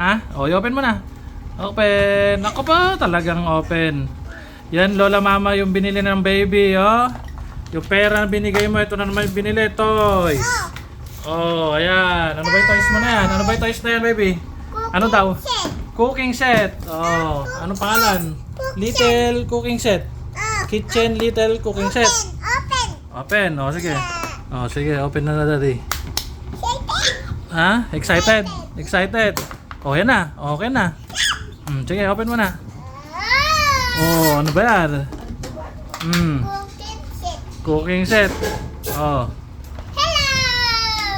Ha? O, i-open mo na. Open. Ako pa, talagang open. Yan, Lola Mama, yung binili ng baby, oh. Yung pera na binigay mo, ito na naman yung binili, toys. Oh, ayan. Ano ba yung toys mo na yan? Ano ba yung toys na yan, baby? Ano daw? Cooking set. Oh, ano pangalan? Little cooking set. Kitchen little cooking set. Open. Oh, sige. Oh, sige. Open na daddy. Ha? Excited? Excited? Oh, yan na. Okay na. Sige, open mo na. Oh, ano ba yan? Cooking set. Oh.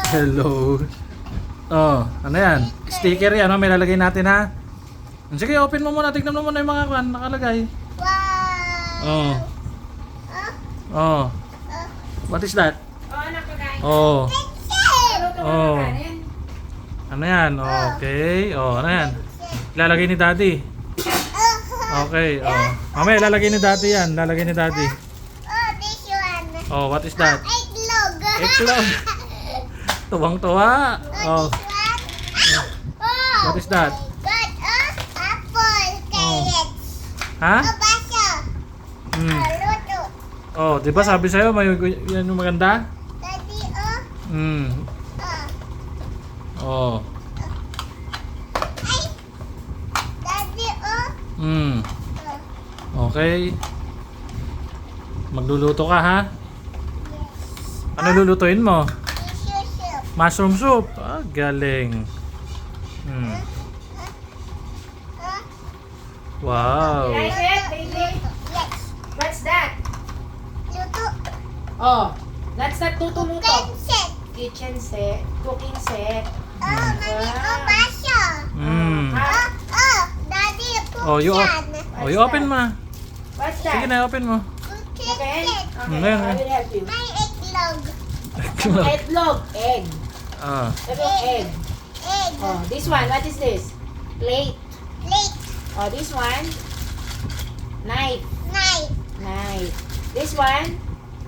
Hello. Oh, ano yan? Sticker yan, no? May lalagay natin, ha? Sige, open mo muna. Tignan mo muna yung mga kan nakalagay. Oh. Oh. What is that? Oh. Oh. Ano yan? Okay. Oh, ano yan? Lalagay ni daddy. Okay. Oh. Mamaya lalagay ni daddy yan. Lalagay ni daddy. This one. Oh, what is that? Eggnog. Eggnog. Tuwang-tuwa. Oh. What is that? Got apple, carrots. Ha? Baso. Luto. Oh, 'di ba sabi sa'yo may yan yung maganda? Daddy, Oh. Ay. Daddy, Okay. Magluluto ka, ha? Ano lulutuin mo? Tissue soup. Mushroom soup. Ah, galing. Wow. Like it, baby? Yes. What's that? Luto. Oh, that's not tutuluto. Pencil. Kitchen set, cooking set. Mami, baso. Daddy, Oh, you yan. you open mo. What's Sige that? na, open mo. Cooking Okay? set. Okay, Ngayon, I will help you. May eggnog. Eggnog, egg. Ah. Sabi egg. Egg. Oh, this one, what is this? Plate. Plate. Oh, this one, knife. Knife. Knife. This one,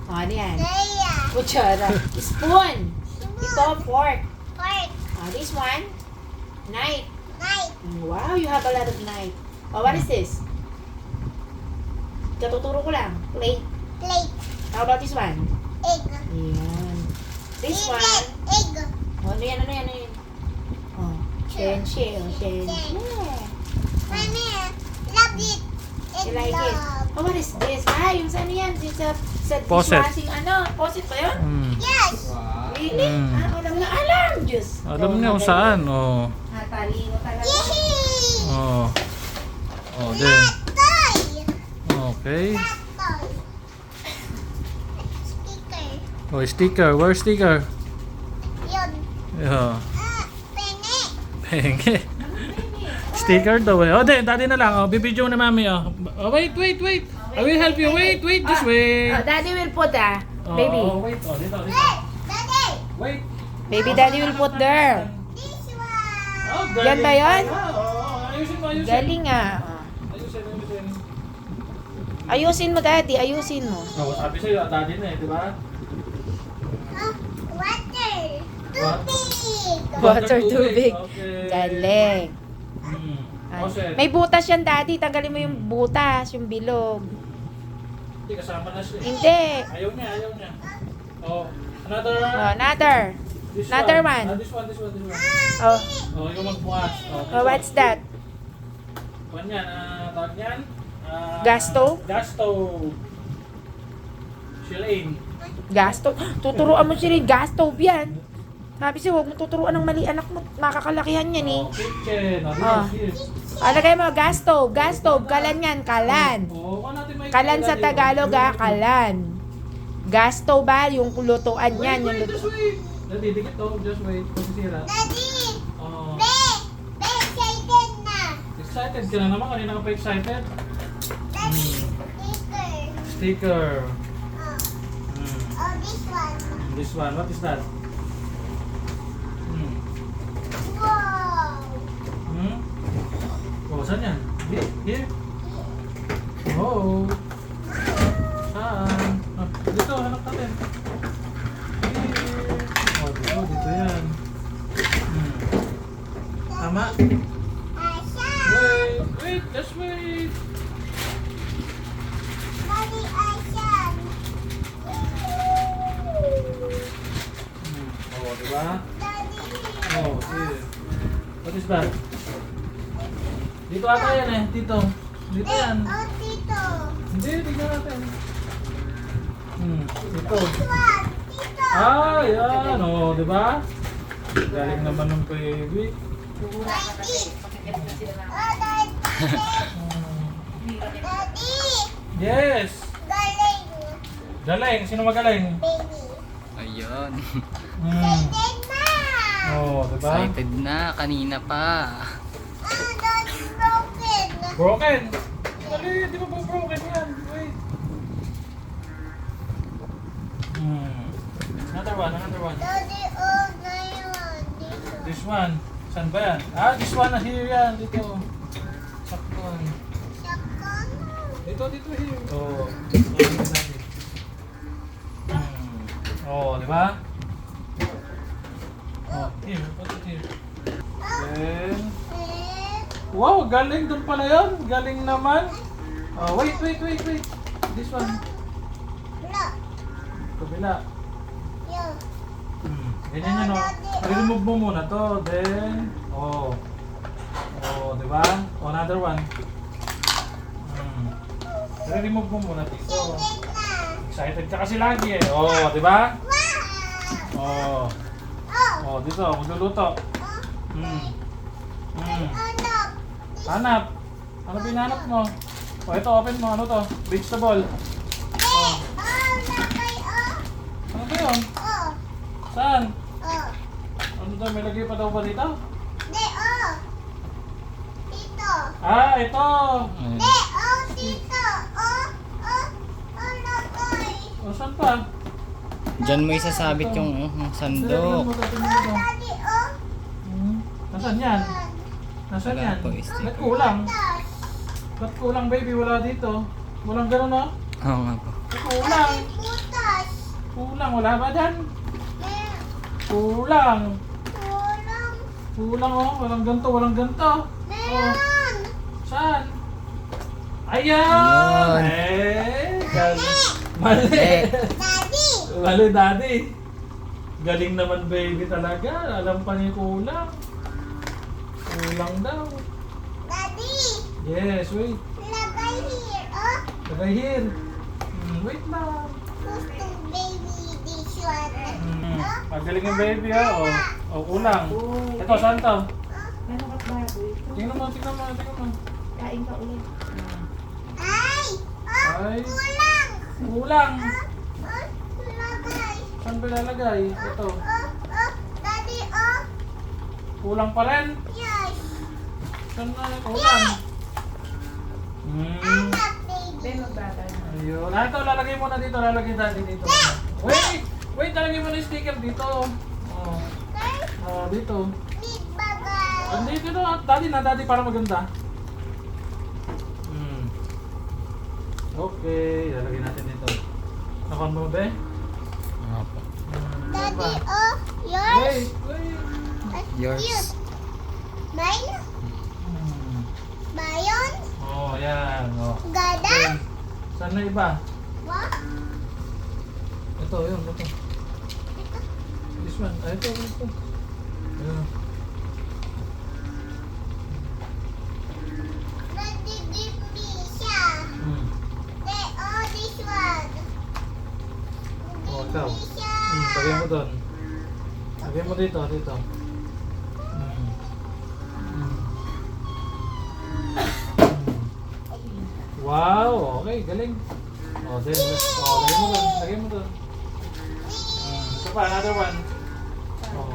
oh, ano yan? Daya. Kutsara. Spoon. Ito, fork. Fork. Oh, this one, knife. Knife. Wow, you have a lot of knife. Oh, what is this? Katuturo ko lang. Plate. Plate. How about this one? Egg. Yan. This one. Egg. Oh, ano yan, ano yan, ano yan? Oh, shenshi. Oh, shenshi. Yeah. Mami, love it. You like it? Oh, what is this? Ah, yung sa ano yan? Yung sa Faucet. dishwashing ano? Faucet ba yun? Yes. Really? Ah, alam na, alam! Diyos. Alam niyo kung saan. Oh. Talino talaga. Yehey. Oh. Oh, then. Toy. Okay. Toy. Sticker. Oh, sticker. Where's sticker? Yun. Yeah. Penge. Penge. Sticker daw eh. Oh, daddy na lang. Oh, bibidyo na mami. Oh. Oh, wait. I will help you. Wait. This way. Oh, daddy will put Oh, baby. Oh, wait. Oh, dito. Hey, Daddy. Wait. Baby daddy will put there. This one. Oh, Yan ba yun? Oh, ayusin mo. Galing ah. Ayusin. Ayusin mo daddy, ayusin mo. Oh, sabi sa'yo, daddy na eh, di ba? Water. Too big. Water tubig. Okay. Galing. Oh, shit. May butas yan daddy, tanggalin mo yung butas, yung bilog. Hindi, kasama na siya. Hindi. Ayaw niya. Oh, another. Oh, another. This Another one. This one. Oh, Oh, ikaw magbukas. oh what's that? Kuwan yan, tawag yan? Gas stove? Gas stove. Shilane. Gas stove. Tuturuan mo siya rin, gas stove yan. Sabi siya, huwag mo tuturuan ng mali anak mo. Makakalakihan yan eh. Oh, kitchen. Oh. Alagay mo, gas stove. Kalan yan, kalan. Oh, kuha natin may Kalan sa Tagalog kalan. Gas stove ba? Yung lutuan yan. Yung Just wait. Nadidikit to. Just wait. Masisira. Daddy. Oh. Excited na. Excited ka na naman. Kanina ka pa excited. Daddy. Sticker. Sticker. Oh, this one. This one. What is that? Wow. Oh, saan yan? Here? Oh. Saan? Ah, dito, hanap natin. Here. Oh, dito yan. Tama? Wait, just wait. Daddy, ayan. Oh, diba? Daddy, Oh, here. What is that? Dito ata yan eh, dito. Dito yan. oh, dito. Hindi, tignan natin. Dito. One, dito. Ah, yan. Oh, diba? Galing naman ng baby. Daddy. Oh, Daddy. Daddy. Yes! Galing. Galing. Sino magaling? Baby. Ayun. Excited na. Oh, diba? Excited na. Kanina pa. Daddy broken. Broken. Dali, di ba po broken yan? Wait. Another one. Daddy, oh, ngayon. Dito. This one. Saan ba yan? Ah, this one na here yan. Dito. Sakton. Shotgun. Dito, here. Oh. Oh, di ba? Oh, here. Put it here. Then, wow, galing doon pala yun. Galing naman. Oh, wait. This one. Look. Kabila. Yun. Ganyan yun, oh. I-remove mo muna to. Then, oh. Oh, di ba? Oh, another one. I-remove mo muna dito. Excited na. Excited ka kasi lagi eh. Oh, di ba? Wow. Oh. Oh. Oh, dito, magluluto. Anak. Hanap. Ano pinanap mo? Oh, ito, open mo. Ano to? Vegetable. Oh, lakay, oh. Ano ba yun? Oh. Saan? Oh. Ano to? May lagay pa daw ba dito? De, oh. Dito. Ah, ito. Ayun. De, oh, dito. Oh, oh, oh, lakay. O, saan pa? Diyan mo isasabit yung Tingnan sandok. mo to, tingnan Oh, mo to. daddy, oh. Nasaan yan? Nasaan Wala yan? po, sticker. Ba't kulang? Tas. Ba't kulang, baby? Wala dito. Walang ganun, no? Oo nga po. Ba't kulang? Daddy, butas. Kulang. Wala ba dyan? Mer, Kulang. kulang. Kulang, oh. Walang ganto, walang ganto. Oh. Meron. Saan? Ayan! Ayun. Galing. Mali. Daddy. Mali, daddy. Galing naman, baby, talaga. Alam pa niya kulang. Kulang daw. Daddy. Yes, wait. Lagay here, oh. Lagay here. Wait lang. Gusto baby this one. Oh. Magaling yung baby, ha? O, kulang. Ito, saan to? Ano ka baboy? Tingnan mo. Kain ka ulit. Ay. Oh, Ay. kulang. Kulang. Oh, lagay. Saan ba ilalagay? Ito. Oh, daddy, oh. Kulang pa rin. Yes. Saan na kulang? Anak, baby. Ben, magbata na. Ayun. Ah, ito, lalagay mo na dito. Lalagay daddy dito. Wait, lalagay mo na yung sticker dito. Oh. Oh, dito. Big bagay. Andito na, daddy para maganda. Okay, lalagay natin dito. Nakon mo ba? Oo po. Daddy, oh. Yours. Wait. Yours. Cute. Mine. Mayon. Oh, yan. Oh. Gada. Okay. Saan na iba? What? Ito, yun. Ito. This one. Ah, ito. Ayan. Daddy, give me siya. Oh, this one. Oh, ikaw. Give me siya. Lagay mo doon. Lagay mo dito. Wow, okay, galing. Oh, then, lagay mo doon. Ito pa, another one. Oh.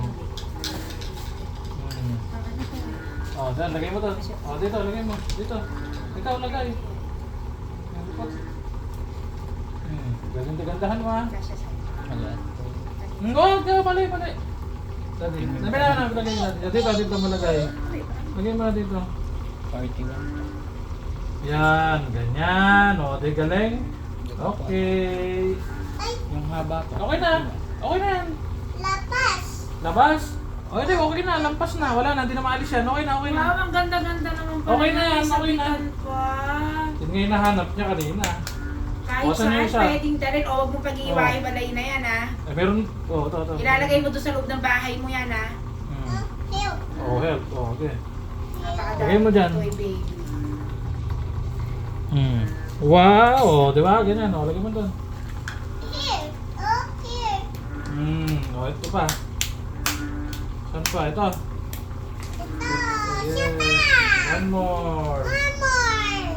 Oh, then, lagay mo doon. Oh, dito, lagay mo. Dito. Ikaw, lagay. Ganda-gandahan mo, ha? Wala. Mali. Dati, sabi na, lagay natin. Dito mo lagay. Lagay mo na dito. 41. Yan, ganyan. O, di galing. Okay. Ay, Yung haba po. Okay na yan. lapas. Labas. O hindi, okay na. Lampas na. Wala na. Hindi na maalis yan. Okay na, okay na. Wow, ang ganda-ganda naman pala. Okay na yan, ng okay na. sabitan pa. Yun nga yung nahanap niya kanina. Kahit O, saan yung saan, isa? pwedeng dalhin. O, huwag mo pag-iiwalay na yan, ha. Eh, meron... Oh, ito. Ilalagay mo doon sa loob ng bahay mo yan, ha. Hmm. Help. Oh, help. Oh, okay. Napakadami Lagay mo dyan. toy baby. Hmm. Wow! Oh, di ba? Ganyan. Oh, lagay mo doon. Here. Oh, here. Hmm. Oh, ito pa. Saan pa? Ito. Ito. Yeah. Siya One more. One more.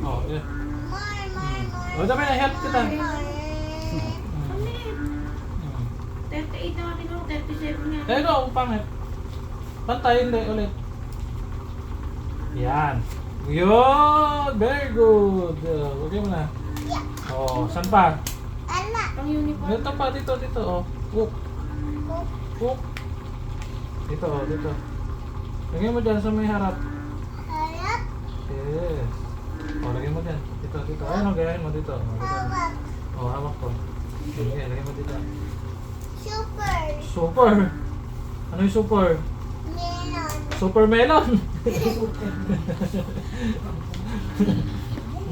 Oh, yeah. More. Oh, dami na. Help kita. More. Hmm. 38 na natin, 37 nga. Eh, ito. Ang pangit. Pantay. Hindi. Ulit. Yan. Yun! Very good! Okay mo na. Yeah. Oh, saan pa? Ala. Ang uniform. Dito pa, dito. Oh. Hook. Oh. Hook. Dito, dito. Lagay mo dyan sa may harap. Harap. Yes. Oh, lagay mo dyan. Dito. Ayun, gayahin mo dito. Oh, Hawak. hawak ko. Sige, lagay mo dito. Super. Super! Ano yung super? Melon. Super melon!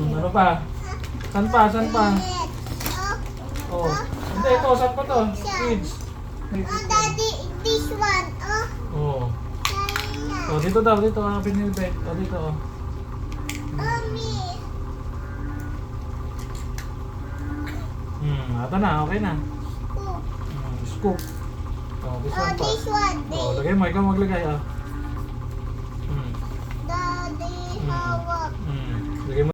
Ano pa? Saan pa? Red. Oh. Hindi, ito. Saan pa to? Kids. Oh, Daddy, this one. Oh, Oh. China. Oh, dito daw. Dito. Pinilbet. Oh, dito. Oh. Oh, me. Ito na. Okay na. Oh, Scoop. Oh, this oh, one pa. this one. Oh, lagay mo. Ikaw maglagay. Oh. Daddy, hawak.